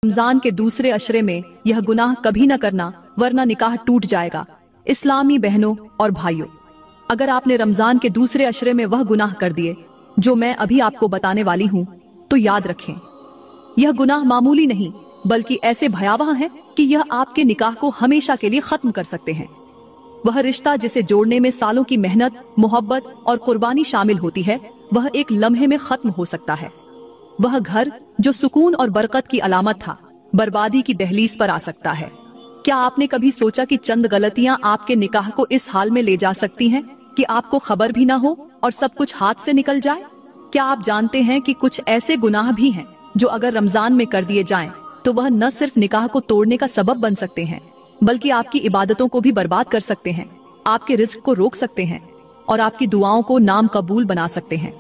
रमजान के दूसरे अशरे में यह गुनाह कभी न करना, वरना निकाह टूट जाएगा। इस्लामी बहनों और भाइयों, अगर आपने रमजान के दूसरे अशरे में वह गुनाह कर दिए जो मैं अभी आपको बताने वाली हूँ, तो याद रखें, यह गुनाह मामूली नहीं बल्कि ऐसे भयावह है कि यह आपके निकाह को हमेशा के लिए खत्म कर सकते हैं। वह रिश्ता जिसे जोड़ने में सालों की मेहनत, मोहब्बत और कुर्बानी शामिल होती है, वह एक लम्हे में खत्म हो सकता है। वह घर जो सुकून और बरकत की अलामत था, बर्बादी की दहलीज पर आ सकता है। क्या आपने कभी सोचा कि चंद गलतियां आपके निकाह को इस हाल में ले जा सकती हैं कि आपको खबर भी ना हो और सब कुछ हाथ से निकल जाए? क्या आप जानते हैं कि कुछ ऐसे गुनाह भी हैं जो अगर रमजान में कर दिए जाएं, तो वह न सिर्फ निकाह को तोड़ने का सबब बन सकते हैं, बल्कि आपकी इबादतों को भी बर्बाद कर सकते हैं, आपके रिज्क को रोक सकते हैं और आपकी दुआओं को नाम कबूल बना सकते हैं।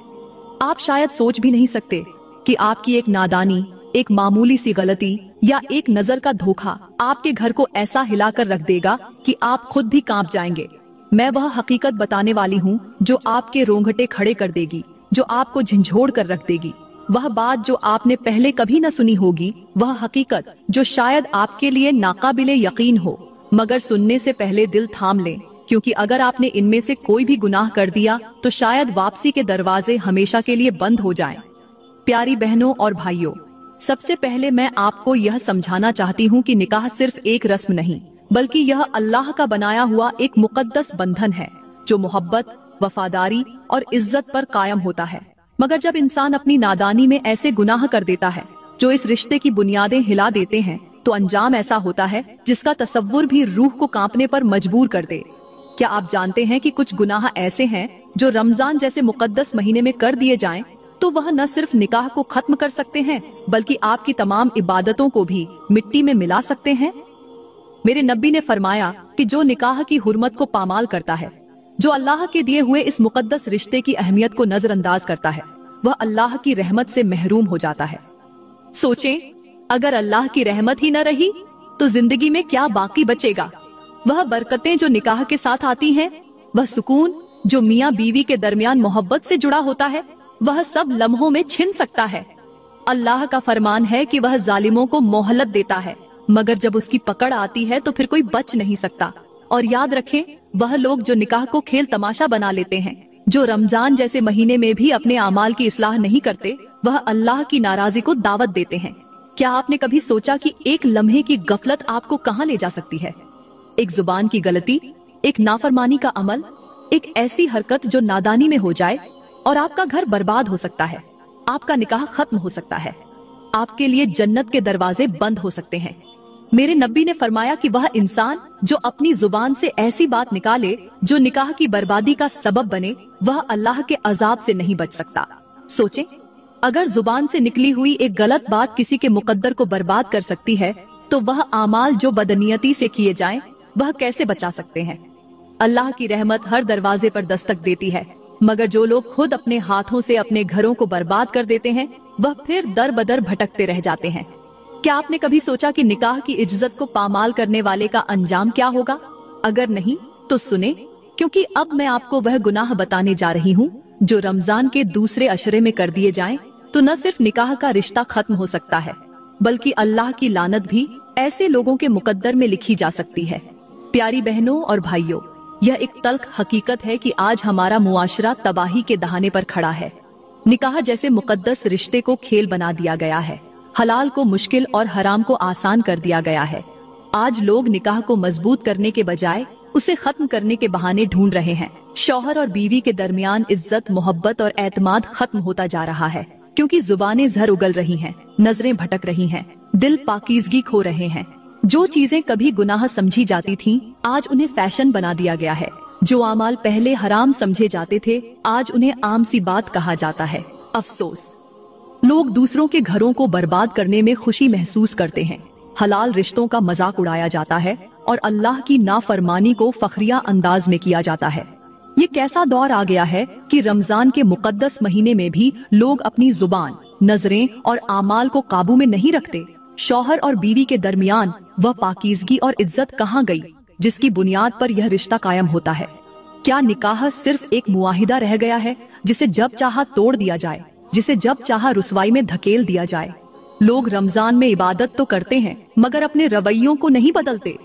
आप शायद सोच भी नहीं सकते कि आपकी एक नादानी, एक मामूली सी गलती या एक नजर का धोखा आपके घर को ऐसा हिलाकर रख देगा कि आप खुद भी कांप जाएंगे। मैं वह हकीकत बताने वाली हूँ जो आपके रोंगटे खड़े कर देगी, जो आपको झंझोड़ कर रख देगी। वह बात जो आपने पहले कभी न सुनी होगी, वह हकीकत जो शायद आपके लिए नाकाबिले यकीन हो, मगर सुनने से पहले दिल थाम लें, क्योंकि अगर आपने इनमें से कोई भी गुनाह कर दिया तो शायद वापसी के दरवाजे हमेशा के लिए बंद हो जाएं। प्यारी बहनों और भाइयों, सबसे पहले मैं आपको यह समझाना चाहती हूँ कि निकाह सिर्फ एक रस्म नहीं, बल्कि यह अल्लाह का बनाया हुआ एक मुकद्दस बंधन है जो मोहब्बत, वफादारी और इज्जत पर कायम होता है। मगर जब इंसान अपनी नादानी में ऐसे गुनाह कर देता है जो इस रिश्ते की बुनियादें हिला देते हैं, तो अंजाम ऐसा होता है जिसका तसव्वुर भी रूह को कांपने पर मजबूर कर दे। क्या आप जानते हैं कि कुछ गुनाह ऐसे हैं जो रमजान जैसे मुकद्दस महीने में कर दिए जाएं, तो वह न सिर्फ निकाह को खत्म कर सकते हैं, बल्कि आपकी तमाम इबादतों को भी मिट्टी में मिला सकते हैं। मेरे नबी ने फरमाया कि जो निकाह की हुर्मत को पामाल करता है, जो अल्लाह के दिए हुए इस मुकद्दस रिश्ते की अहमियत को नजरअंदाज करता है, वह अल्लाह की रहमत से महरूम हो जाता है। सोचें, अगर अल्लाह की रहमत ही न रही तो जिंदगी में क्या बाकी बचेगा? वह बरकतें जो निकाह के साथ आती हैं, वह सुकून जो मियाँ बीवी के दरमियान मोहब्बत से जुड़ा होता है, वह सब लम्हों में छिन सकता है। अल्लाह का फरमान है कि वह जालिमों को मोहलत देता है, मगर जब उसकी पकड़ आती है तो फिर कोई बच नहीं सकता। और याद रखें, वह लोग जो निकाह को खेल तमाशा बना लेते हैं, जो रमजान जैसे महीने में भी अपने अमाल की इस्लाह नहीं करते, वह अल्लाह की नाराजगी को दावत देते हैं। क्या आपने कभी सोचा कि एक लम्हे की गफलत आपको कहाँ ले जा सकती है? एक जुबान की गलती, एक नाफरमानी का अमल, एक ऐसी हरकत जो नादानी में हो जाए और आपका घर बर्बाद हो सकता है, आपका निकाह खत्म हो सकता है, आपके लिए जन्नत के दरवाजे बंद हो सकते हैं। मेरे नबी ने फरमाया कि वह इंसान जो अपनी जुबान से ऐसी बात निकाले जो निकाह की बर्बादी का सबब बने, वह अल्लाह के अजाब से नहीं बच सकता। सोचें, अगर जुबान से निकली हुई एक गलत बात किसी के मुकद्दर को बर्बाद कर सकती है, तो वह आमाल जो बदनियती से किए जाएं, वह कैसे बचा सकते हैं? अल्लाह की रहमत हर दरवाजे पर दस्तक देती है, मगर जो लोग खुद अपने हाथों से अपने घरों को बर्बाद कर देते हैं, वह फिर दर बदर भटकते रह जाते हैं। क्या आपने कभी सोचा कि निकाह की इज्जत को पामाल करने वाले का अंजाम क्या होगा? अगर नहीं तो सुने, क्योंकि अब मैं आपको वह गुनाह बताने जा रही हूँ जो रमजान के दूसरे अशरे में कर दिए जाएं, तो न सिर्फ निकाह का रिश्ता खत्म हो सकता है, बल्कि अल्लाह की लानत भी ऐसे लोगों के मुकद्दर में लिखी जा सकती है। प्यारी बहनों और भाइयों, यह एक तल्ख हकीकत है कि आज हमारा मुआशरा तबाही के दहाने पर खड़ा है। निकाह जैसे मुकद्दस रिश्ते को खेल बना दिया गया है, हलाल को मुश्किल और हराम को आसान कर दिया गया है। आज लोग निकाह को मजबूत करने के बजाय उसे खत्म करने के बहाने ढूंढ रहे हैं। शौहर और बीवी के दरमियान इज्जत, मोहब्बत और एतमाद खत्म होता जा रहा है, क्योंकि जुबानें जहर उगल रही हैं, नजरें भटक रही हैं, दिल पाकीज़गी खो रहे हैं। जो चीजें कभी गुनाह समझी जाती थीं, आज उन्हें फैशन बना दिया गया है। जो अमाल पहले हराम समझे जाते थे, आज उन्हें आम सी बात कहा जाता है। अफसोस, लोग दूसरों के घरों को बर्बाद करने में खुशी महसूस करते हैं, हलाल रिश्तों का मजाक उड़ाया जाता है और अल्लाह की नाफरमानी को फखरिया अंदाज में किया जाता है। ये कैसा दौर आ गया है कि रमजान के मुकद्दस महीने में भी लोग अपनी जुबान, नजरें और आमाल को काबू में नहीं रखते। शौहर और बीवी के दरमियान वह पाकीज़गी और इज्जत कहाँ गई जिसकी बुनियाद पर यह रिश्ता कायम होता है? क्या निकाह सिर्फ एक मुआहिदा रह गया है जिसे जब चाहा तोड़ दिया जाए, जिसे जब चाहा रुसवाई में धकेल दिया जाए? लोग रमजान में इबादत तो करते हैं मगर अपने रवैयों को नहीं बदलते।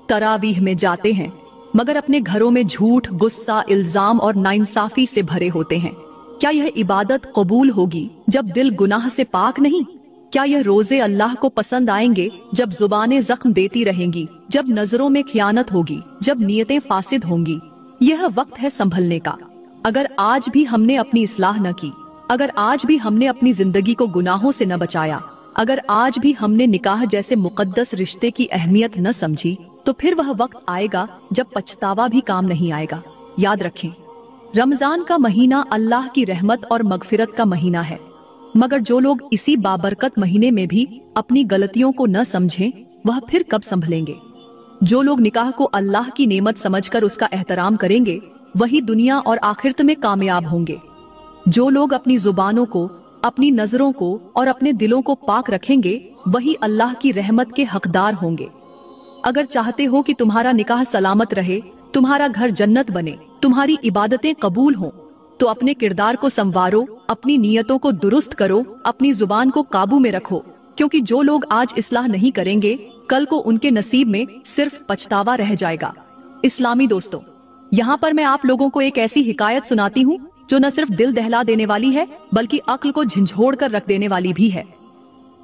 तरावीह में जाते हैं मगर अपने घरों में झूठ, गुस्सा, इल्जाम और नाइंसाफी से भरे होते हैं। क्या यह इबादत कबूल होगी जब दिल गुनाह से पाक नहीं? क्या यह रोजे अल्लाह को पसंद आएंगे जब जुबानें जख्म देती रहेंगी, जब नजरों में खियानत होगी, जब नियतें फासिद होंगी? यह वक्त है संभलने का। अगर आज भी हमने अपनी इस्लाह न की, अगर आज भी हमने अपनी जिंदगी को गुनाहों से न बचाया, अगर आज भी हमने निकाह जैसे मुकद्दस रिश्ते की अहमियत न समझी, तो फिर वह वक्त आएगा जब पछतावा भी काम नहीं आएगा। याद रखें, रमजान का महीना अल्लाह की रहमत और मगफिरत का महीना है, मगर जो लोग इसी बाबरकत महीने में भी अपनी गलतियों को न समझें, वह फिर कब संभलेंगे? जो लोग निकाह को अल्लाह की नेमत समझकर उसका एहतराम करेंगे, वही दुनिया और आखिरत में कामयाब होंगे। जो लोग अपनी जुबानों को, अपनी नजरों को और अपने दिलों को पाक रखेंगे, वही अल्लाह की रहमत के हकदार होंगे। अगर चाहते हो कि तुम्हारा निकाह सलामत रहे, तुम्हारा घर जन्नत बने, तुम्हारी इबादतें कबूल हों, तो अपने किरदार को संवारो, अपनी नियतों को दुरुस्त करो, अपनी जुबान को काबू में रखो, क्योंकि जो लोग आज इस्लाह नहीं करेंगे, कल को उनके नसीब में सिर्फ पछतावा रह जाएगा। इस्लामी दोस्तों, यहाँ पर मैं आप लोगों को एक ऐसी हिकायत सुनाती हूँ जो न सिर्फ दिल दहला देने वाली है, बल्कि अक्ल को झंझोड़ कर रख देने वाली भी है।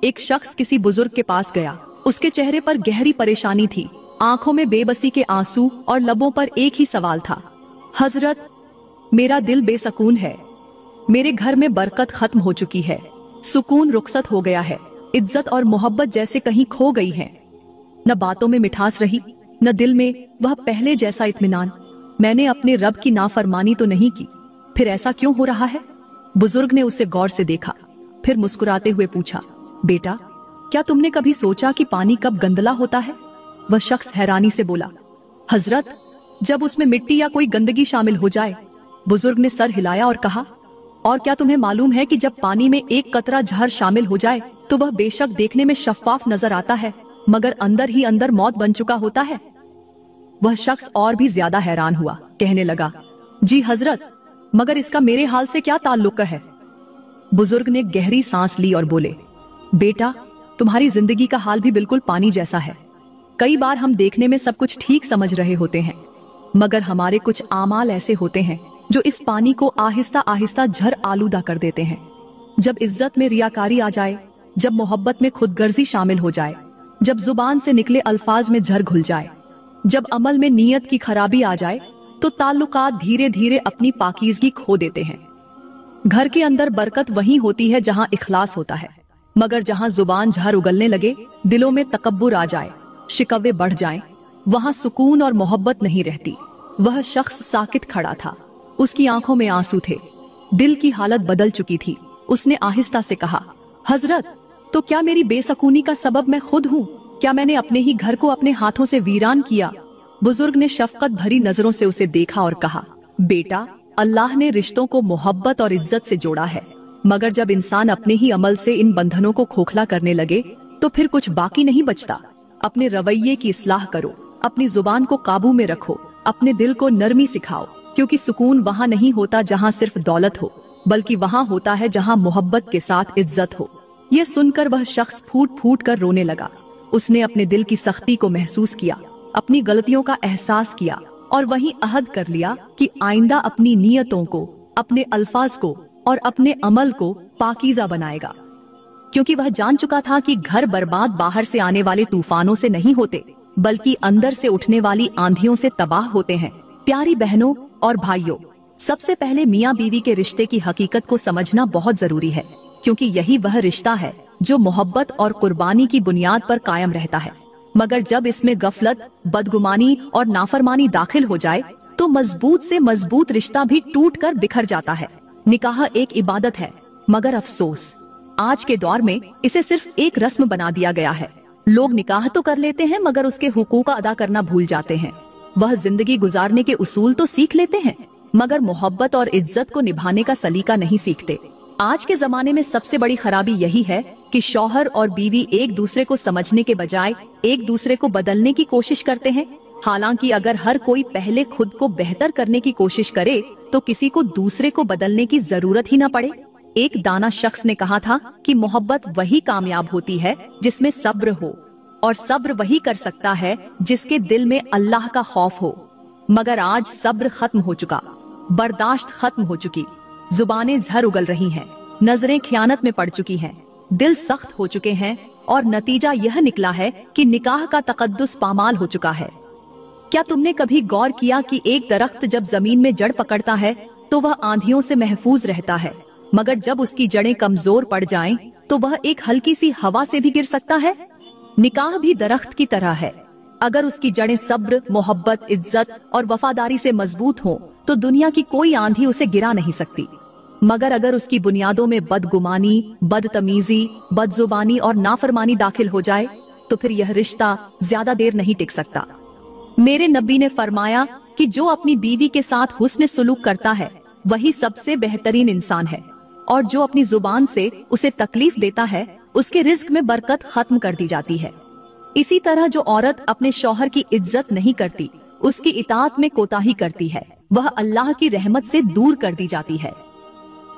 एक शख्स किसी बुजुर्ग के पास गया। उसके चेहरे पर गहरी परेशानी थी, आंखों में बेबसी के आंसू और लबों पर एक ही सवाल था, हजरत, मेरा दिल बेसकून है, मेरे घर में बरकत खत्म हो चुकी है, सुकून रुखसत हो गया है, इज्जत और मोहब्बत जैसे कहीं खो गई हैं। न बातों में मिठास रही, न दिल में वह पहले जैसा इत्मीनान। मैंने अपने रब की नाफरमानी तो नहीं की, फिर ऐसा क्यों हो रहा है? बुजुर्ग ने उसे गौर से देखा, फिर मुस्कुराते हुए पूछा, बेटा, क्या तुमने कभी सोचा कि पानी कब गंदला होता है? वह शख्स हैरानी से बोला, हजरत, जब उसमें मिट्टी या कोई गंदगी शामिल हो जाए। बुजुर्ग ने सर हिलाया और कहा, और क्या तुम्हें मालूम है कि जब पानी में एक कतरा जहर शामिल हो जाए तो वह बेशक देखने में शफाफ नजर आता है, मगर अंदर ही अंदर मौत बन चुका होता है। वह शख्स और भी ज्यादा हैरान हुआ, कहने लगा, जी हजरत, मगर इसका मेरे हाल से क्या ताल्लुक है? बुजुर्ग ने गहरी सांस ली और बोले, बेटा, तुम्हारी जिंदगी का हाल भी बिल्कुल पानी जैसा है। कई बार हम देखने में सब कुछ ठीक समझ रहे होते हैं, मगर हमारे कुछ आमाल ऐसे होते हैं जो इस पानी को आहिस्ता आहिस्ता झर आलूदा कर देते हैं। जब इज्जत में रियाकारी आ जाए, जब मोहब्बत में खुदगर्जी शामिल हो जाए, जब जुबान से निकले अल्फाज में झर घुल जाए, जब अमल में नीयत की खराबी आ जाए, तो ताल्लुकात धीरे धीरे अपनी पाकीज़गी खो देते हैं। घर के अंदर बरकत वहीं होती है जहां इखलास होता है, मगर जहां जुबान झर उगलने लगे, दिलों में तकब्बुर आ जाए, शिकवे बढ़ जाएं, वहां सुकून और मोहब्बत नहीं रहती। वह शख्स साकित खड़ा था, उसकी आंखों में आंसू थे, दिल की हालत बदल चुकी थी। उसने आहिस्ता से कहा, हजरत, तो क्या मेरी बेसकूनी का सबब मैं खुद हूँ? क्या मैंने अपने ही घर को अपने हाथों से वीरान किया? बुजुर्ग ने शफकत भरी नजरों से उसे देखा और कहा, बेटा, अल्लाह ने रिश्तों को मोहब्बत और इज्जत से जोड़ा है, मगर जब इंसान अपने ही अमल से इन बंधनों को खोखला करने लगे, तो फिर कुछ बाकी नहीं बचता। अपने रवैये की इस्लाह करो, अपनी जुबान को काबू में रखो, अपने दिल को नरमी सिखाओ, क्योंकि सुकून वहाँ नहीं होता जहाँ सिर्फ दौलत हो, बल्कि वहाँ होता है जहाँ मोहब्बत के साथ इज्जत हो। यह सुनकर वह शख्स फूट फूट कर रोने लगा। उसने अपने दिल की सख्ती को महसूस किया, अपनी गलतियों का एहसास किया और वहीं अहद कर लिया कि आइंदा अपनी नियतों को, अपने अल्फाज को और अपने अमल को पाकीज़ा बनाएगा, क्योंकि वह जान चुका था कि घर बर्बाद बाहर से आने वाले तूफानों से नहीं होते, बल्कि अंदर से उठने वाली आंधियों से तबाह होते हैं। प्यारी बहनों और भाइयों, सबसे पहले मियाँ बीवी के रिश्ते की हकीकत को समझना बहुत जरूरी है, क्योंकि यही वह रिश्ता है जो मोहब्बत और कुर्बानी की बुनियाद पर कायम रहता है। मगर जब इसमें गफलत, बदगुमानी और नाफरमानी दाखिल हो जाए, तो मजबूत से मजबूत रिश्ता भी टूट कर बिखर जाता है। निकाह एक इबादत है, मगर अफसोस आज के दौर में इसे सिर्फ एक रस्म बना दिया गया है। लोग निकाह तो कर लेते हैं, मगर उसके हुकूक अदा करना भूल जाते हैं। वह जिंदगी गुजारने के उसूल तो सीख लेते हैं, मगर मोहब्बत और इज्जत को निभाने का सलीका नहीं सीखते। आज के जमाने में सबसे बड़ी खराबी यही है कि शौहर और बीवी एक दूसरे को समझने के बजाय एक दूसरे को बदलने की कोशिश करते हैं। हालांकि अगर हर कोई पहले खुद को बेहतर करने की कोशिश करे, तो किसी को दूसरे को बदलने की जरूरत ही न पड़े। एक दाना शख्स ने कहा था कि मोहब्बत वही कामयाब होती है जिसमें सब्र हो, और सब्र वही कर सकता है जिसके दिल में अल्लाह का खौफ हो। मगर आज सब्र खत्म हो चुका, बर्दाश्त खत्म हो चुकी, जुबानें झर उगल रही हैं, नजरें खयानत में पड़ चुकी हैं, दिल सख्त हो चुके हैं, और नतीजा यह निकला है कि निकाह का तकद्दुस पामाल हो चुका है। क्या तुमने कभी गौर किया कि एक दरख्त जब जमीन में जड़ पकड़ता है तो वह आंधियों से महफूज रहता है, मगर जब उसकी जड़ें कमजोर पड़ जाएं तो वह एक हल्की सी हवा से भी गिर सकता है? निकाह भी दरख्त की तरह है। अगर उसकी जड़ें सब्र, मोहब्बत, इज्जत और वफादारी से मजबूत हों तो दुनिया की कोई आंधी उसे गिरा नहीं सकती। मगर अगर उसकी बुनियादों में बदगुमानी, बदतमीजी, बदजुबानी और नाफरमानी दाखिल हो जाए तो फिर यह रिश्ता ज्यादा देर नहीं टिक सकता। मेरे नबी ने फरमाया कि जो अपनी बीवी के साथ हुस्न सुलूक करता है वही सबसे बेहतरीन इंसान है, और जो अपनी जुबान से उसे तकलीफ देता है उसके रिज्क में बरकत खत्म कर दी जाती है। इसी तरह जो औरत अपने शौहर की इज्जत नहीं करती, उसकी इताअत में कोताही करती है, वह अल्लाह की रहमत से दूर कर दी जाती है।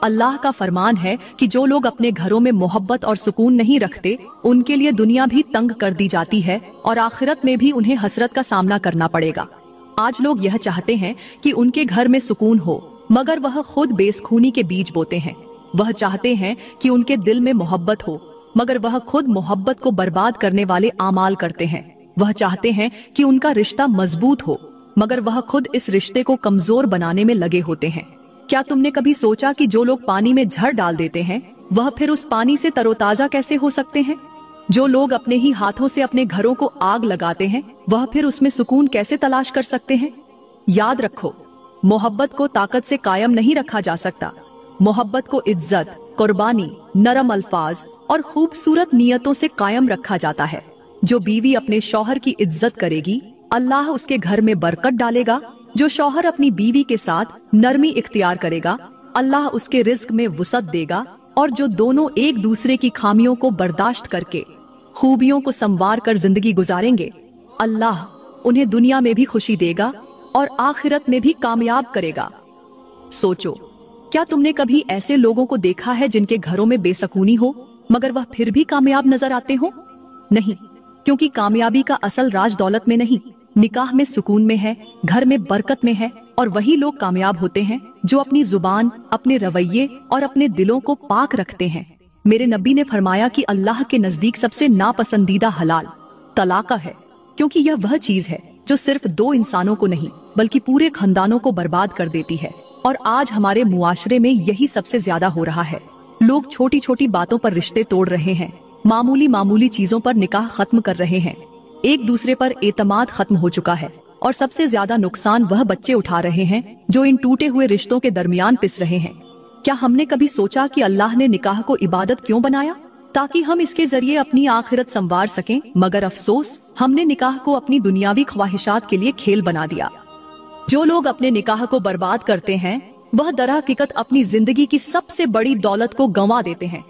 अल्लाह का फरमान है कि जो लोग अपने घरों में मोहब्बत और सुकून नहीं रखते उनके लिए दुनिया भी तंग कर दी जाती है और आखिरत में भी उन्हें हसरत का सामना करना पड़ेगा। आज लोग यह चाहते हैं कि उनके घर में सुकून हो, मगर वह खुद बेसुकूनी के बीज बोते हैं। वह चाहते हैं कि उनके दिल में मोहब्बत हो, मगर वह खुद मोहब्बत को बर्बाद करने वाले आमाल करते हैं। वह चाहते हैं कि उनका रिश्ता मजबूत हो, मगर वह खुद इस रिश्ते को कमजोर बनाने में लगे होते हैं। क्या तुमने कभी सोचा कि जो लोग पानी में झड़ डाल देते हैं वह फिर उस पानी से तरोताजा कैसे हो सकते हैं? जो लोग अपने ही हाथों से अपने घरों को आग लगाते हैं वह फिर उसमें सुकून कैसे तलाश कर सकते हैं? याद रखो, मोहब्बत को ताकत से कायम नहीं रखा जा सकता। मोहब्बत को इज्जत, कुर्बानी, नरम अल्फाज और खूबसूरत नियतों से कायम रखा जाता है। जो बीवी अपने शौहर की इज्जत करेगी, अल्लाह उसके घर में बरकत डालेगा। जो शौहर अपनी बीवी के साथ नरमी इख्तियार करेगा, अल्लाह उसके रिज्क में वुसअत देगा। और जो दोनों एक दूसरे की खामियों को बर्दाश्त करके खूबियों को संवार कर जिंदगी गुजारेंगे, अल्लाह उन्हें दुनिया में भी खुशी देगा और आखिरत में भी कामयाब करेगा। सोचो, क्या तुमने कभी ऐसे लोगों को देखा है जिनके घरों में बेसुकूनी हो मगर वह फिर भी कामयाब नजर आते हो? नहीं, क्योंकि कामयाबी का असल राज दौलत में नहीं, निकाह में सुकून में है, घर में बरकत में है। और वही लोग कामयाब होते हैं जो अपनी जुबान, अपने रवैये और अपने दिलों को पाक रखते हैं। मेरे नबी ने फरमाया कि अल्लाह के नजदीक सबसे नापसंदीदा हलाल तलाका है, क्योंकि यह वह चीज है जो सिर्फ दो इंसानों को नहीं बल्कि पूरे खानदानों को बर्बाद कर देती है। और आज हमारे मुआशरे में यही सबसे ज्यादा हो रहा है। लोग छोटी छोटी बातों पर रिश्ते तोड़ रहे हैं, मामूली मामूली चीजों पर निकाह खत्म कर रहे हैं, एक दूसरे पर एतमाद खत्म हो चुका है। और सबसे ज्यादा नुकसान वह बच्चे उठा रहे हैं जो इन टूटे हुए रिश्तों के दरमियान पिस रहे हैं। क्या हमने कभी सोचा कि अल्लाह ने निकाह को इबादत क्यों बनाया? ताकि हम इसके जरिए अपनी आखिरत संवार सकें। मगर अफसोस, हमने निकाह को अपनी दुनियावी ख्वाहिशात के लिए खेल बना दिया। जो लोग अपने निकाह को बर्बाद करते हैं वह दरहकीकत अपनी जिंदगी की सबसे बड़ी दौलत को गंवा देते हैं।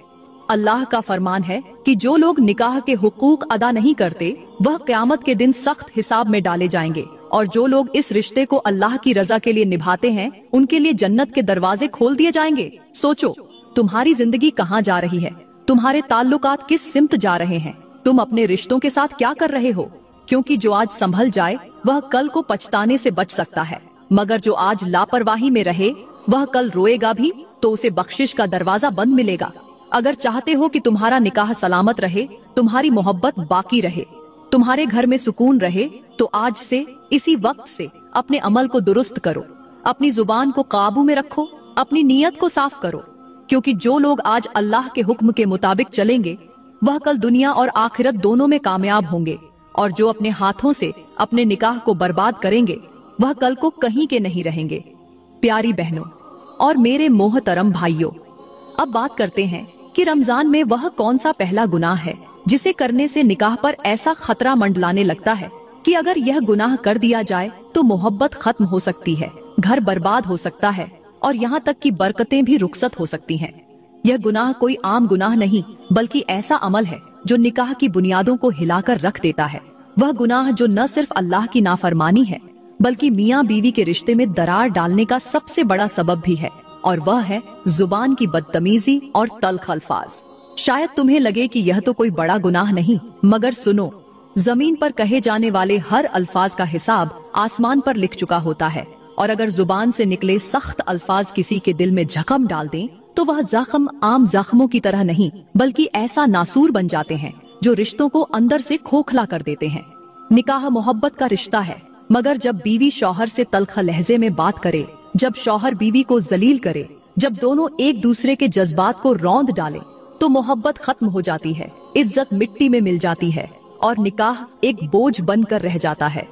अल्लाह का फरमान है कि जो लोग निकाह के हुकूक अदा नहीं करते वह क़यामत के दिन सख्त हिसाब में डाले जाएंगे। और जो लोग इस रिश्ते को अल्लाह की रजा के लिए निभाते हैं उनके लिए जन्नत के दरवाजे खोल दिए जाएंगे। सोचो, तुम्हारी जिंदगी कहाँ जा रही है? तुम्हारे ताल्लुकात किस सिमत जा रहे हैं? तुम अपने रिश्तों के साथ क्या कर रहे हो? क्योंकि जो आज संभल जाए वह कल को पछताने से बच सकता है, मगर जो आज लापरवाही में रहे वह कल रोएगा भी तो उसे बख्शिश का दरवाजा बंद मिलेगा। अगर चाहते हो कि तुम्हारा निकाह सलामत रहे, तुम्हारी मोहब्बत बाकी रहे, तुम्हारे घर में सुकून रहे, तो आज से, इसी वक्त से अपने अमल को दुरुस्त करो, अपनी जुबान को काबू में रखो, अपनी नीयत को साफ करो। क्योंकि जो लोग आज अल्लाह के हुक्म के मुताबिक चलेंगे वह कल दुनिया और आखिरत दोनों में कामयाब होंगे। और जो अपने हाथों से अपने निकाह को बर्बाद करेंगे वह कल को कहीं के नहीं रहेंगे। प्यारी बहनों और मेरे मोहतरम भाइयों, अब बात करते हैं कि रमजान में वह कौन सा पहला गुनाह है जिसे करने से निकाह पर ऐसा खतरा मंडलाने लगता है कि अगर यह गुनाह कर दिया जाए तो मोहब्बत खत्म हो सकती है, घर बर्बाद हो सकता है और यहाँ तक कि बरकतें भी रुखसत हो सकती हैं। यह गुनाह कोई आम गुनाह नहीं बल्कि ऐसा अमल है जो निकाह की बुनियादों को हिलाकर रख देता है। वह गुनाह जो न सिर्फ अल्लाह की नाफरमानी है बल्कि मियाँ बीवी के रिश्ते में दरार डालने का सबसे बड़ा सबब भी है। और वह है जुबान की बदतमीजी और तल्ख अल्फाज। शायद तुम्हें लगे कि यह तो कोई बड़ा गुनाह नहीं, मगर सुनो, जमीन पर कहे जाने वाले हर अल्फाज का हिसाब आसमान पर लिख चुका होता है। और अगर जुबान से निकले सख्त अल्फाज किसी के दिल में जख्म डाल दें तो वह जख्म आम जख्मों की तरह नहीं बल्कि ऐसा नासूर बन जाते हैं जो रिश्तों को अंदर से खोखला कर देते हैं। निकाह मोहब्बत का रिश्ता है, मगर जब बीवी शौहर से तल्ख लहजे में बात करे, जब शौहर बीवी को जलील करे, जब दोनों एक दूसरे के जज्बात को रौंद डाले, तो मोहब्बत खत्म हो जाती है, इज्जत मिट्टी में मिल जाती है और निकाह एक बोझ बनकर रह जाता है।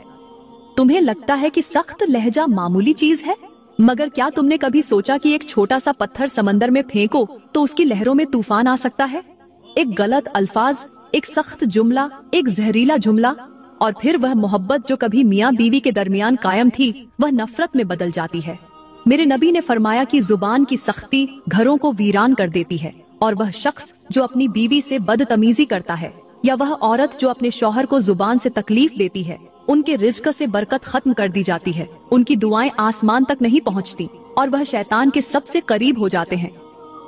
तुम्हें लगता है कि सख्त लहजा मामूली चीज है, मगर क्या तुमने कभी सोचा कि एक छोटा सा पत्थर समंदर में फेंको तो उसकी लहरों में तूफान आ सकता है? एक गलत अल्फाज, एक सख्त जुमला, एक जहरीला जुमला, और फिर वह मोहब्बत जो कभी मियाँ बीवी के दरमियान कायम थी वह नफरत में बदल जाती है। मेरे नबी ने फरमाया कि जुबान की सख्ती घरों को वीरान कर देती है, और वह शख्स जो अपनी बीवी से बदतमीजी करता है या वह औरत जो अपने शौहर को जुबान से तकलीफ देती है, उनके रिज्क से बरकत खत्म कर दी जाती है, उनकी दुआएं आसमान तक नहीं पहुंचती और वह शैतान के सबसे करीब हो जाते हैं।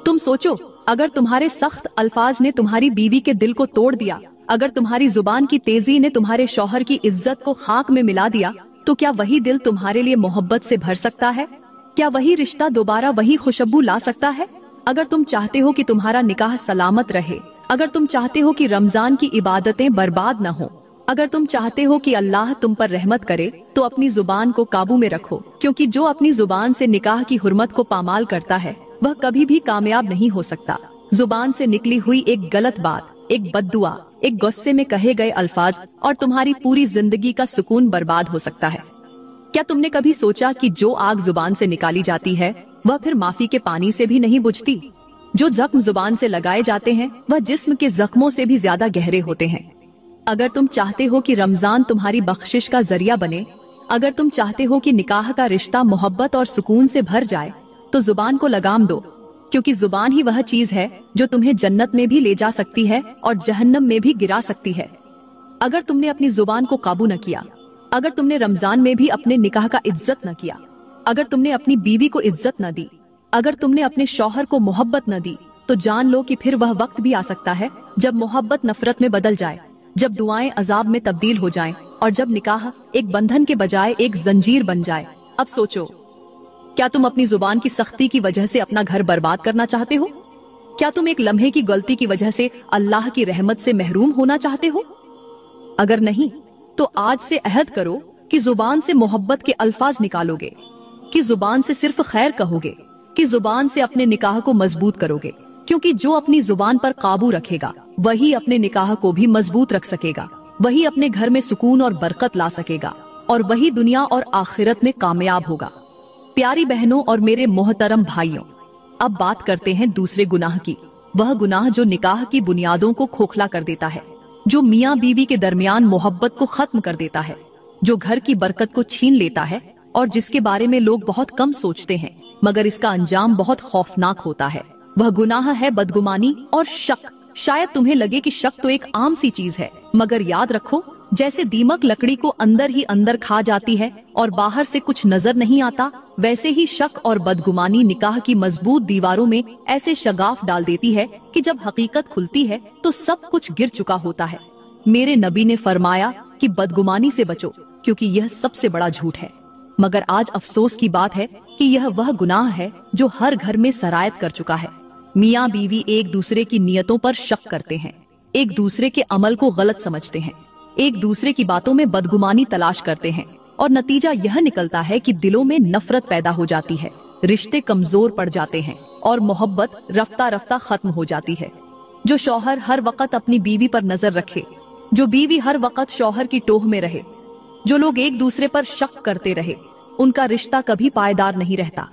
तुम सोचो, अगर तुम्हारे सख्त अल्फाज ने तुम्हारी बीवी के दिल को तोड़ दिया, अगर तुम्हारी जुबान की तेजी ने तुम्हारे शौहर की इज्जत को खाक में मिला दिया, तो क्या वही दिल तुम्हारे लिए मोहब्बत से भर सकता है? क्या वही रिश्ता दोबारा वही खुशबू ला सकता है? अगर तुम चाहते हो कि तुम्हारा निकाह सलामत रहे, अगर तुम चाहते हो कि रमजान की इबादतें बर्बाद न हो, अगर तुम चाहते हो कि अल्लाह तुम पर रहमत करे, तो अपनी जुबान को काबू में रखो, क्योंकि जो अपनी जुबान से निकाह की हुर्मत को पामाल करता है वह कभी भी कामयाब नहीं हो सकता। जुबान से निकली हुई एक गलत बात, एक बद्दुआ, एक गुस्से में कहे गए अल्फाज और तुम्हारी पूरी जिंदगी का सुकून बर्बाद हो सकता है। क्या तुमने कभी सोचा कि जो आग जुबान से निकाली जाती है वह फिर माफी के पानी से भी नहीं बुझती? जो जख्म जुबान से लगाए जाते हैं वह जिस्म के जख्मों से भी ज्यादा गहरे होते हैं। अगर तुम चाहते हो कि रमजान तुम्हारी बख्शिश का जरिया बने, अगर तुम चाहते हो कि निकाह का रिश्ता मोहब्बत और सुकून से भर जाए, तो जुबान को लगाम दो, क्योंकि जुबान ही वह चीज है जो तुम्हें जन्नत में भी ले जा सकती है और जहन्नम में भी गिरा सकती है। अगर तुमने अपनी जुबान को काबू न किया, अगर तुमने रमजान में भी अपने निकाह का इज्जत न किया, अगर तुमने अपनी बीवी को इज्जत न दी, अगर तुमने अपने शौहर को मोहब्बत न दी, तो जान लो कि फिर वह वक्त भी आ सकता है जब मोहब्बत नफरत में बदल जाए, जब दुआएं अजाब में तब्दील हो जाएं और जब निकाह एक बंधन के बजाय एक जंजीर बन जाए। अब सोचो, क्या तुम अपनी जुबान की सख्ती की वजह से अपना घर बर्बाद करना चाहते हो? क्या तुम एक लम्हे की गलती की वजह से अल्लाह की रहमत से महरूम होना चाहते हो? अगर नहीं, तो आज से अहद करो कि जुबान से मोहब्बत के अल्फाज निकालोगे, कि जुबान से सिर्फ खैर कहोगे, कि जुबान से अपने निकाह को मजबूत करोगे, क्योंकि जो अपनी जुबान पर काबू रखेगा वही अपने निकाह को भी मजबूत रख सकेगा, वही अपने घर में सुकून और बरकत ला सकेगा और वही दुनिया और आखिरत में कामयाब होगा। प्यारी बहनों और मेरे मोहतरम भाइयों, अब बात करते हैं दूसरे गुनाह की, वह गुनाह जो निकाह की बुनियादों को खोखला कर देता है, जो मियाँ बीवी के दरमियान मोहब्बत को खत्म कर देता है, जो घर की बरकत को छीन लेता है और जिसके बारे में लोग बहुत कम सोचते हैं, मगर इसका अंजाम बहुत खौफनाक होता है। वह गुनाह है बदगुमानी और शक। शायद तुम्हें लगे कि शक तो एक आम सी चीज है, मगर याद रखो, जैसे दीमक लकड़ी को अंदर ही अंदर खा जाती है और बाहर से कुछ नजर नहीं आता, वैसे ही शक और बदगुमानी निकाह की मजबूत दीवारों में ऐसे शगाफ डाल देती है कि जब हकीकत खुलती है तो सब कुछ गिर चुका होता है। मेरे नबी ने फरमाया कि बदगुमानी से बचो, क्योंकि यह सबसे बड़ा झूठ है। मगर आज अफसोस की बात है कि यह वह गुनाह है जो हर घर में सरायत कर चुका है। मियाँ बीवी एक दूसरे की नियतों पर शक करते हैं, एक दूसरे के अमल को गलत समझते हैं, एक दूसरे की बातों में बदगुमानी तलाश करते हैं और नतीजा यह निकलता है कि दिलों में नफरत पैदा हो जाती है, रिश्ते कमजोर पड़ जाते हैं और मोहब्बत रफ्ता रफ्ता खत्म हो जाती है। जो शौहर हर वक्त अपनी बीवी पर नजर रखे, जो बीवी हर वक्त शौहर की टोह में रहे, जो लोग एक दूसरे पर शक करते रहे, उनका रिश्ता कभी पायदार नहीं रहता।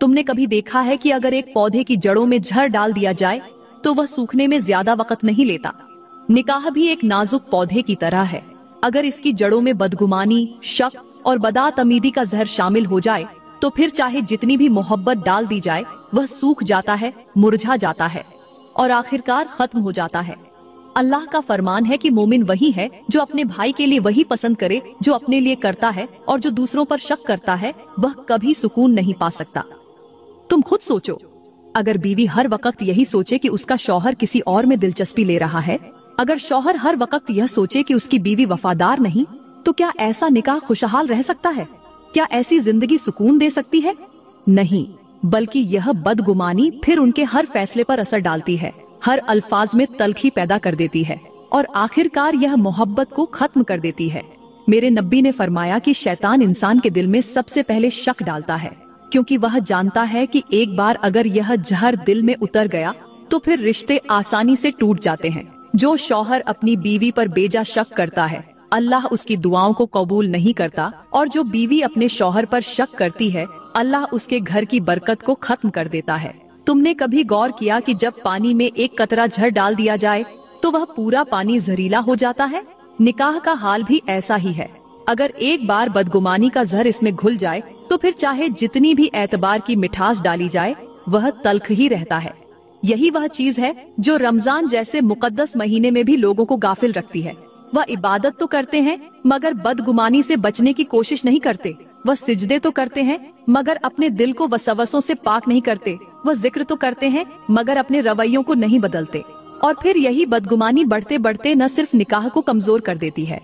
तुमने कभी देखा है कि अगर एक पौधे की जड़ों में जहर डाल दिया जाए तो वह सूखने में ज्यादा वक्त नहीं लेता। निकाह भी एक नाजुक पौधे की तरह है, अगर इसकी जड़ों में बदगुमानी, शक और बदातमीदी का जहर शामिल हो जाए तो फिर चाहे जितनी भी मोहब्बत डाल दी जाए वह सूख जाता है, मुरझा जाता है और आखिरकार खत्म हो जाता है। अल्लाह का फरमान है कि मोमिन वही है जो अपने भाई के लिए वही पसंद करे जो अपने लिए करता है, और जो दूसरों पर शक करता है वह कभी सुकून नहीं पा सकता। तुम खुद सोचो, अगर बीवी हर वक्त यही सोचे कि उसका शौहर किसी और में दिलचस्पी ले रहा है, अगर शौहर हर वक्त यह सोचे कि उसकी बीवी वफादार नहीं, तो क्या ऐसा निकाह खुशहाल रह सकता है? क्या ऐसी जिंदगी सुकून दे सकती है? नहीं, बल्कि यह बदगुमानी फिर उनके हर फैसले पर असर डालती है, हर अल्फाज में तलखी पैदा कर देती है और आखिरकार यह मोहब्बत को खत्म कर देती है। मेरे नबी ने फरमाया कि शैतान इंसान के दिल में सबसे पहले शक डालता है, क्योंकि वह जानता है कि एक बार अगर यह जहर दिल में उतर गया तो फिर रिश्ते आसानी से टूट जाते हैं। जो शौहर अपनी बीवी पर बेजा शक करता है, अल्लाह उसकी दुआओं को कबूल नहीं करता, और जो बीवी अपने शौहर पर शक करती है, अल्लाह उसके घर की बरकत को खत्म कर देता है। तुमने कभी गौर किया कि जब पानी में एक कतरा जहर डाल दिया जाए तो वह पूरा पानी जहरीला हो जाता है? निकाह का हाल भी ऐसा ही है। अगर एक बार बदगुमानी का जहर इसमें घुल जाए तो फिर चाहे जितनी भी एतबार की मिठास डाली जाए, वह तल्ख ही रहता है। यही वह चीज है जो रमजान जैसे मुकद्दस महीने में भी लोगों को गाफिल रखती है। वह इबादत तो करते हैं मगर बदगुमानी से बचने की कोशिश नहीं करते। वह सिजदे तो करते हैं मगर अपने दिल को वसवसों से पाक नहीं करते। वह जिक्र तो करते हैं मगर अपने रवैयों को नहीं बदलते। और फिर यही बदगुमानी बढ़ते बढ़ते न सिर्फ निकाह को कमजोर कर देती है,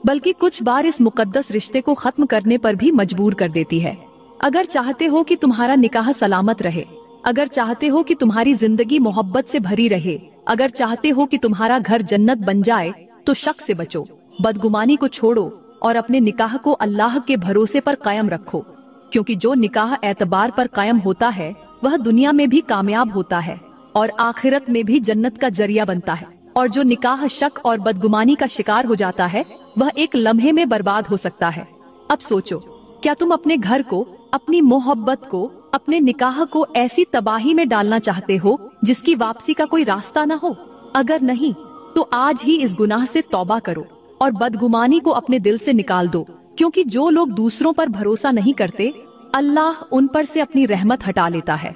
बल्कि कुछ बार इस मुकद्दस रिश्ते को खत्म करने पर भी मजबूर कर देती है। अगर चाहते हो कि तुम्हारा निकाह सलामत रहे, अगर चाहते हो कि तुम्हारी जिंदगी मोहब्बत से भरी रहे, अगर चाहते हो कि तुम्हारा घर जन्नत बन जाए, तो शक से बचो, बदगुमानी को छोड़ो और अपने निकाह को अल्लाह के भरोसे पर कायम रखो, क्योंकि जो निकाह एतबार पर कायम होता है वह दुनिया में भी कामयाब होता है और आखिरत में भी जन्नत का जरिया बनता है। और जो निकाह शक और बदगुमानी का शिकार हो जाता है वह एक लम्हे में बर्बाद हो सकता है। अब सोचो, क्या तुम अपने घर को, अपनी मोहब्बत को, अपने निकाह को ऐसी तबाही में डालना चाहते हो जिसकी वापसी का कोई रास्ता न हो? अगर नहीं तो आज ही इस गुनाह से तौबा करो और बदगुमानी को अपने दिल से निकाल दो, क्योंकि जो लोग दूसरों पर भरोसा नहीं करते, अल्लाह उन पर से अपनी रहमत हटा लेता है।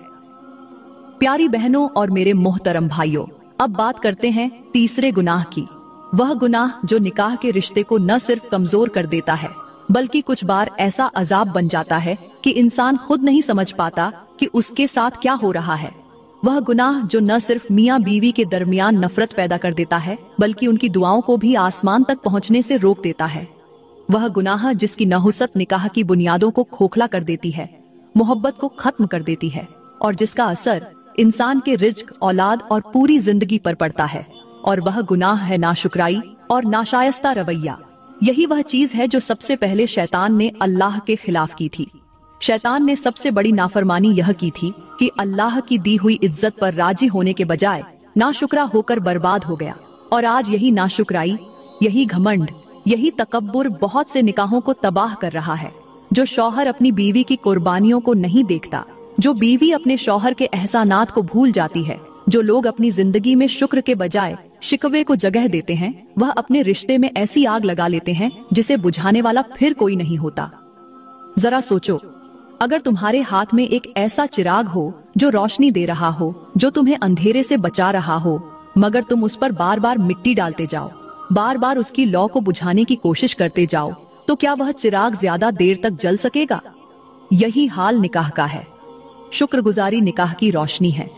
प्यारी बहनों और मेरे मोहतरम भाइयों, अब बात करते हैं तीसरे गुनाह की। वह गुनाह जो निकाह के रिश्ते को न सिर्फ कमजोर कर देता है, बल्कि कुछ बार ऐसा अजाब बन जाता है कि इंसान खुद नहीं समझ पाता कि उसके साथ क्या हो रहा है। वह गुनाह जो न सिर्फ मियाँ बीवी के दरमियान नफरत पैदा कर देता है, बल्कि उनकी दुआओं को भी आसमान तक पहुँचने से रोक देता है। वह गुनाह जिसकी नहुसत निकाह की बुनियादों को खोखला कर देती है, मोहब्बत को खत्म कर देती है, और जिसका असर इंसान के रिज्क, औलाद और पूरी जिंदगी पर पड़ता है। और वह गुनाह है नाशुक्राई और नाशायस्ता रवैया। यही वह चीज है जो सबसे पहले शैतान ने अल्लाह के खिलाफ की थी। शैतान ने सबसे बड़ी नाफरमानी यह की थी कि अल्लाह की दी हुई इज्जत पर राजी होने के बजाय नाशुक्रा होकर बर्बाद हो गया। और आज यही नाशुक्राई, यही घमंड, यही तकब्बुर बहुत से निकाहों को तबाह कर रहा है। जो शौहर अपनी बीवी की कुर्बानियों को नहीं देखता, जो बीवी अपने शौहर के एहसानात को भूल जाती है, जो लोग अपनी जिंदगी में शुक्र के बजाय शिकवे को जगह देते हैं, वह अपने रिश्ते में ऐसी आग लगा लेते हैं जिसे बुझाने वाला फिर कोई नहीं होता। जरा सोचो, अगर तुम्हारे हाथ में एक ऐसा चिराग हो जो रोशनी दे रहा हो, जो तुम्हें अंधेरे से बचा रहा हो, मगर तुम उस पर बार बार मिट्टी डालते जाओ, बार बार उसकी लौ को बुझाने की कोशिश करते जाओ, तो क्या वह चिराग ज्यादा देर तक जल सकेगा? यही हाल निकाह का है। शुक्रगुजारी निकाह की रोशनी है,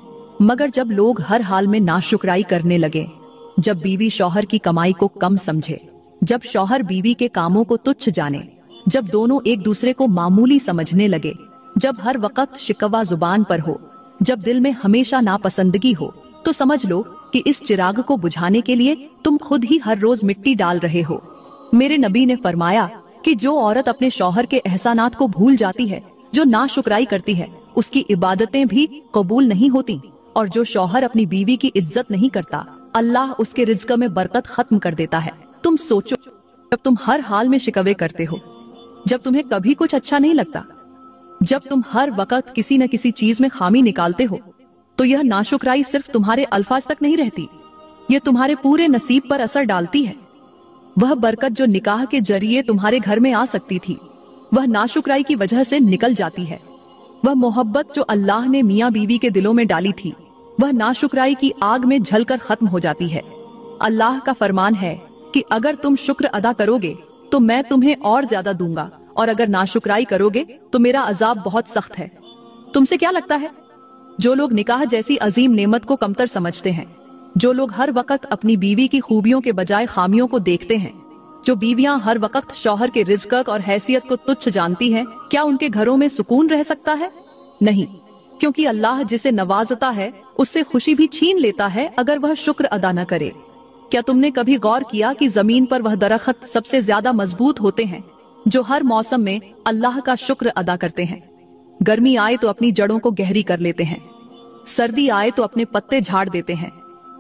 मगर जब लोग हर हाल में नाशुक्राई करने लगे, जब बीवी शौहर की कमाई को कम समझे, जब शौहर बीवी के कामों को तुच्छ जाने, जब दोनों एक दूसरे को मामूली समझने लगे, जब हर वक्त शिकवा जुबान पर हो, जब दिल में हमेशा नापसंदगी हो, तो समझ लो कि इस चिराग को बुझाने के लिए तुम खुद ही हर रोज मिट्टी डाल रहे हो। मेरे नबी ने फरमाया कि जो औरत अपने शौहर के एहसानात को भूल जाती है, जो नाशुक्राई करती है, उसकी इबादतें भी कबूल नहीं होती। और जो शौहर अपनी बीवी की इज्जत नहीं करता, अल्लाह उसके रिज्क में बरकत खत्म कर देता है। तुम सोचो, जब तुम हर हाल में शिकवे करते हो, जब तुम्हें कभी कुछ अच्छा नहीं लगता, जब तुम हर वक्त किसी न किसी चीज में खामी निकालते हो, तो यह नाशुक्राई सिर्फ तुम्हारे अल्फाज तक नहीं रहती, यह तुम्हारे पूरे नसीब पर असर डालती है। वह बरकत जो निकाह के जरिए तुम्हारे घर में आ सकती थी, वह नाशुक्राई की वजह से निकल जाती है। वह मोहब्बत जो अल्लाह ने मियाँ बीवी के दिलों में डाली थी, वह नाशुक्राई की आग में जलकर खत्म हो जाती है। अल्लाह का फरमान है कि अगर तुम शुक्र अदा करोगे तो मैं तुम्हें और ज्यादा दूंगा, और अगर नाशुक्राई करोगे तो मेरा अजाब बहुत सख्त है। तुमसे क्या लगता है? जो लोग निकाह जैसी अजीम नेमत को कमतर समझते हैं, जो लोग हर वक्त अपनी बीवी की खूबियों के बजाय खामियों को देखते हैं, जो बीवियां हर वक्त शौहर के रिज़्क़ और हैसियत को तुच्छ जानती हैं, क्या उनके घरों में सुकून रह सकता है? नहीं, क्योंकि अल्लाह जिसे नवाजता है उससे खुशी भी छीन लेता है अगर वह शुक्र अदा न करे। क्या तुमने कभी गौर किया कि जमीन पर वह दरख्त सबसे ज्यादा मजबूत होते हैं जो हर मौसम में अल्लाह का शुक्र अदा करते हैं? गर्मी आए तो अपनी जड़ों को गहरी कर लेते हैं, सर्दी आए तो अपने पत्ते झाड़ देते हैं,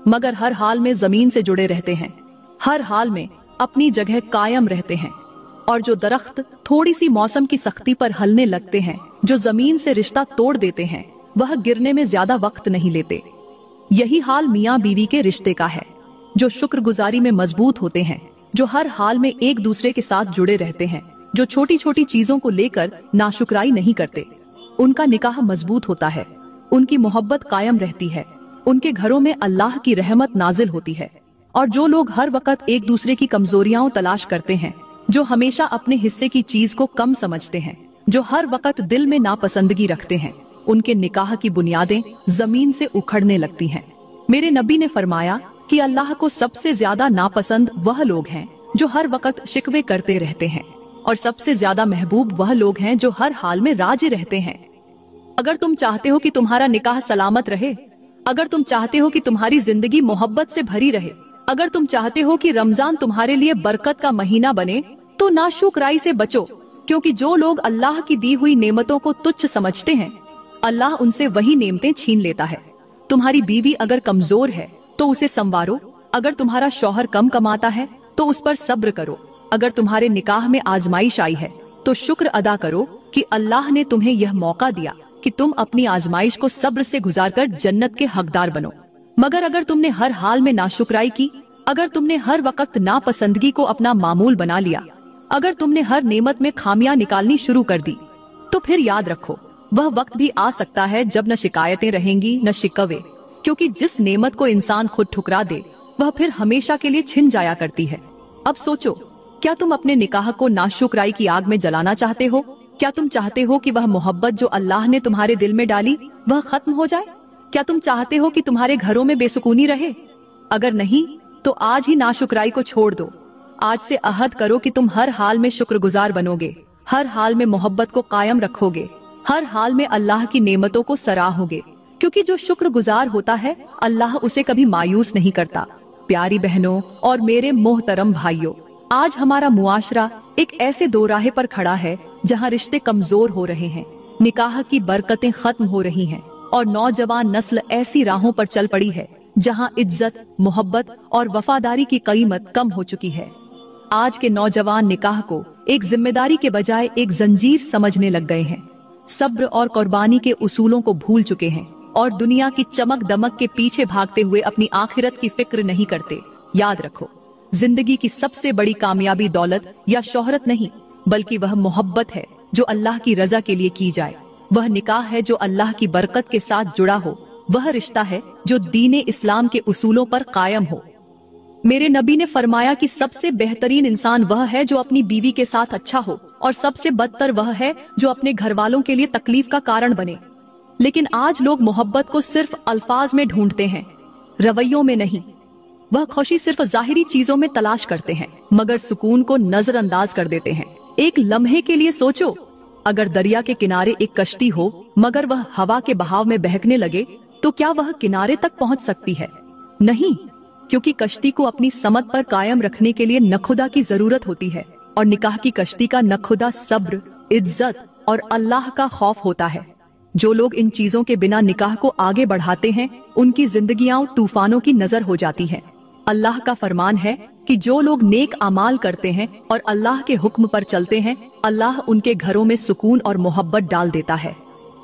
मगर हर हाल में जमीन से जुड़े रहते हैं, हर हाल में अपनी जगह कायम रहते हैं। और जो दरख्त थोड़ी सी मौसम की सख्ती पर हलने लगते हैं, जो जमीन से रिश्ता तोड़ देते हैं, वह गिरने में ज्यादा वक्त नहीं लेते। यही हाल मियाँ बीवी के रिश्ते का है, जो शुक्रगुजारी में मजबूत होते हैं, जो हर हाल में एक दूसरे के साथ जुड़े रहते हैं, जो छोटी छोटी चीजों को लेकर नाशुक्राई नहीं करते। उनका निकाह मजबूत होता है, उनकी मोहब्बत कायम रहती है, उनके घरों में अल्लाह की रहमत नाजिल होती है। और जो लोग हर वक्त एक दूसरे की कमजोरियां तलाश करते हैं, जो हमेशा अपने हिस्से की चीज को कम समझते हैं, जो हर वक्त दिल में नापसंदगी रखते हैं, उनके निकाह की बुनियादें जमीन से उखड़ने लगती हैं। मेरे नबी ने फरमाया कि अल्लाह को सबसे ज्यादा नापसंद वह लोग हैं जो हर वक्त शिकवे करते रहते हैं, और सबसे ज्यादा महबूब वह लोग हैं जो हर हाल में राजी रहते हैं। अगर तुम चाहते हो कि तुम्हारा निकाह सलामत रहे, अगर तुम चाहते हो कि तुम्हारी जिंदगी मोहब्बत से भरी रहे, अगर तुम चाहते हो कि रमजान तुम्हारे लिए बरकत का महीना बने, तो नाशुक्राई से बचो, क्योंकि जो लोग अल्लाह की दी हुई नेमतों को तुच्छ समझते हैं, अल्लाह उनसे वही नेमतें छीन लेता है। तुम्हारी बीवी अगर कमजोर है तो उसे संवारो, अगर तुम्हारा शौहर कम कमाता है तो उस पर सब्र करो, अगर तुम्हारे निकाह में आजमाइश आई है तो शुक्र अदा करो कि अल्लाह ने तुम्हें यह मौका दिया कि तुम अपनी आजमाइश को सब्र से गुजारकर जन्नत के हकदार बनो। मगर अगर तुमने हर हाल में नाशुक्राई की, अगर तुमने हर वक्त नापसंदगी को अपना मामूल बना लिया, अगर तुमने हर नेमत में खामियां निकालनी शुरू कर दी, तो फिर याद रखो वह वक्त भी आ सकता है जब न शिकायतें रहेंगी न शिकवे, क्योंकि जिस नेमत को इंसान खुद ठुकरा दे वह फिर हमेशा के लिए छिन जाया करती है। अब सोचो, क्या तुम अपने निकाह को नाशुक्राई की आग में जलाना चाहते हो? क्या तुम चाहते हो कि वह मोहब्बत जो अल्लाह ने तुम्हारे दिल में डाली वह खत्म हो जाए? क्या तुम चाहते हो कि तुम्हारे घरों में बेसुकूनी रहे? अगर नहीं तो आज ही नाशुक्राई को छोड़ दो। आज से अहद करो कि तुम हर हाल में शुक्रगुजार बनोगे, हर हाल में मोहब्बत को कायम रखोगे, हर हाल में अल्लाह की नेमतों को सराहोगे, क्योंकि जो शुक्रगुजार होता है अल्लाह उसे कभी मायूस नहीं करता। प्यारी बहनों और मेरे मोहतरम भाइयों, आज हमारा मुआशरा एक ऐसे दोराहे पर खड़ा है जहाँ रिश्ते कमजोर हो रहे हैं, निकाह की बरकतें खत्म हो रही हैं, और नौजवान नस्ल ऐसी राहों पर चल पड़ी है जहां इज्जत, मोहब्बत और वफादारी की कीमत कम हो चुकी है। आज के नौजवान निकाह को एक जिम्मेदारी के बजाय एक जंजीर समझने लग गए हैं, सब्र और कुर्बानी के उसूलों को भूल चुके हैं, और दुनिया की चमक दमक के पीछे भागते हुए अपनी आखिरत की फिक्र नहीं करते। याद रखो, जिंदगी की सबसे बड़ी कामयाबी दौलत या शोहरत नहीं, बल्कि वह मोहब्बत है जो अल्लाह की रजा के लिए की जाए। वह निकाह है जो अल्लाह की बरकत के साथ जुड़ा हो, वह रिश्ता है जो दीन इस्लाम के उसूलों पर कायम हो। मेरे नबी ने फरमाया कि सबसे बेहतरीन इंसान वह है जो अपनी बीवी के साथ अच्छा हो, और सबसे बदतर वह है जो अपने घर वालों के लिए तकलीफ का कारण बने। लेकिन आज लोग मोहब्बत को सिर्फ अल्फाज में ढूंढते हैं, रवैयों में नहीं। वह खुशी सिर्फ जाहिरी चीजों में तलाश करते हैं, मगर सुकून को नजरअंदाज कर देते हैं। एक लम्हे के लिए सोचो, अगर दरिया के किनारे एक कश्ती हो मगर वह हवा के बहाव में बहकने लगे, तो क्या वह किनारे तक पहुंच सकती है? नहीं, क्योंकि कश्ती को अपनी समत पर कायम रखने के लिए नखुदा की जरूरत होती है, और निकाह की कश्ती का नखुदा सब्र, इज्जत और अल्लाह का खौफ होता है। जो लोग इन चीजों के बिना निकाह को आगे बढ़ाते हैं, उनकी जिंदगियां तूफानों की नजर हो जाती हैं। अल्लाह का फरमान है कि जो लोग नेक अमाल करते हैं और अल्लाह के हुक्म पर चलते हैं, अल्लाह उनके घरों में सुकून और मोहब्बत डाल देता है।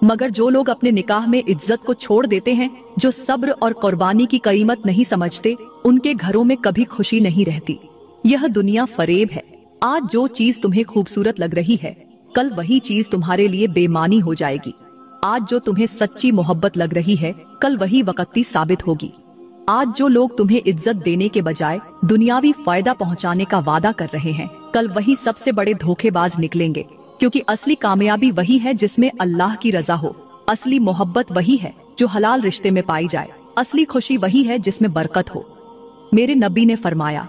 मगर जो लोग अपने निकाह में इज्जत को छोड़ देते हैं, जो सब्र और कुर्बानी की कीमत नहीं समझते, उनके घरों में कभी खुशी नहीं रहती। यह दुनिया फरेब है। आज जो चीज तुम्हें खूबसूरत लग रही है, कल वही चीज तुम्हारे लिए बेमानी हो जाएगी। आज जो तुम्हें सच्ची मोहब्बत लग रही है, कल वही वक्ती साबित होगी। आज जो लोग तुम्हें इज्जत देने के बजाय दुनियावी फायदा पहुंचाने का वादा कर रहे हैं, कल वही सबसे बड़े धोखेबाज निकलेंगे, क्योंकि असली कामयाबी वही है जिसमें अल्लाह की रजा हो, असली मोहब्बत वही है जो हलाल रिश्ते में पाई जाए। असली खुशी वही है जिसमें बरकत हो। मेरे नबी ने फरमाया,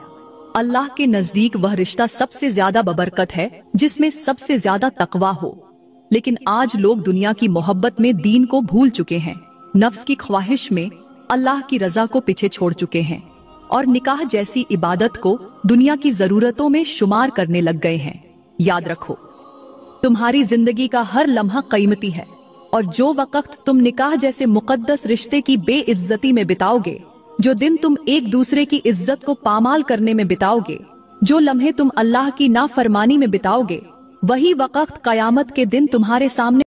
अल्लाह के नजदीक वह रिश्ता सबसे ज्यादा बबरकत है जिसमें सबसे ज्यादा तकवा हो। लेकिन आज लोग दुनिया की मोहब्बत में दीन को भूल चुके हैं, नफ्स की ख्वाहिश में अल्लाह की रजा को पीछे छोड़ चुके हैं और निकाह जैसी इबादत को दुनिया की जरूरतों में शुमार करने लग गए हैं। याद रखो, तुम्हारी जिंदगी का हर लम्हा कीमती है और जो वक्त तुम निकाह जैसे मुकद्दस रिश्ते की बेइज्जती में बिताओगे, जो दिन तुम एक दूसरे की इज्जत को पामाल करने में बिताओगे, जो लम्हे तुम अल्लाह की नाफरमानी में बिताओगे, वही वक्त कयामत के दिन तुम्हारे सामने